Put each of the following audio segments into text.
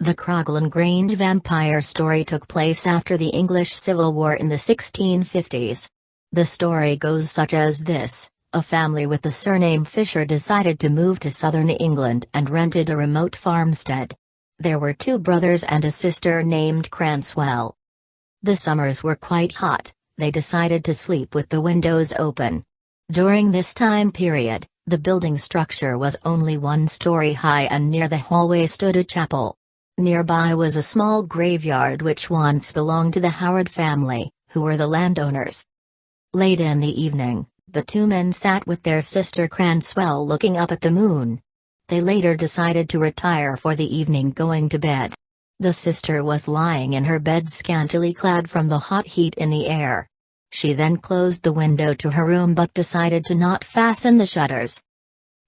The Croglin Grange Vampire story took place after the English Civil War in the 1650s. The story goes such as this: a family with the surname Fisher decided to move to southern England and rented a remote farmstead. There were two brothers and a sister named Cranswell. The summers were quite hot. They decided to sleep with the windows open. During this time period, the building structure was only 1 story high, and near the hallway stood a chapel. Nearby was a small graveyard which once belonged to the Howard family, who were the landowners. Late in the evening, the two men sat with their sister Cranswell looking up at the moon. They later decided to retire for the evening, going to bed. The sister was lying in her bed scantily clad from the hot heat in the air. She then closed the window to her room but decided to not fasten the shutters.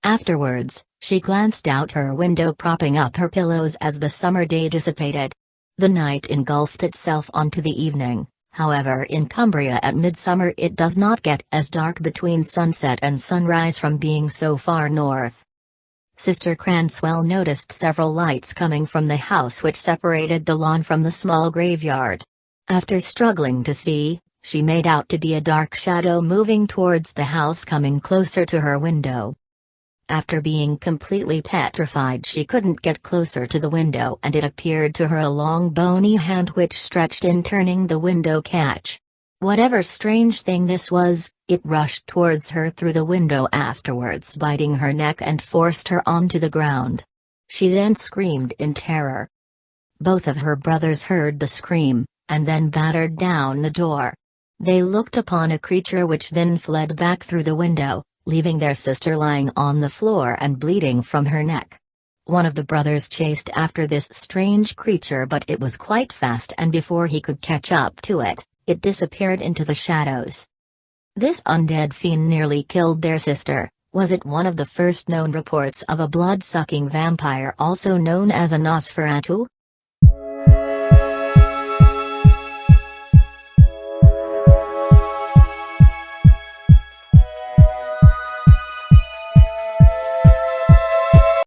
Afterwards, she glanced out her window, propping up her pillows as the summer day dissipated. The night engulfed itself onto the evening. However, in Cumbria at midsummer it does not get as dark between sunset and sunrise from being so far north. Sister Cranswell noticed several lights coming from the house which separated the lawn from the small graveyard. After struggling to see, she made out to be a dark shadow moving towards the house, coming closer to her window. After being completely petrified, she couldn't get closer to the window, and it appeared to her a long bony hand which stretched in, turning the window catch. Whatever strange thing this was, it rushed towards her through the window, afterwards biting her neck and forced her onto the ground. She then screamed in terror. Both of her brothers heard the scream, and then battered down the door. They looked upon a creature which then fled back through the window, leaving their sister lying on the floor and bleeding from her neck. One of the brothers chased after this strange creature, but it was quite fast, and before he could catch up to it, it disappeared into the shadows. This undead fiend nearly killed their sister. Was it one of the first known reports of a blood-sucking vampire, also known as a Nosferatu?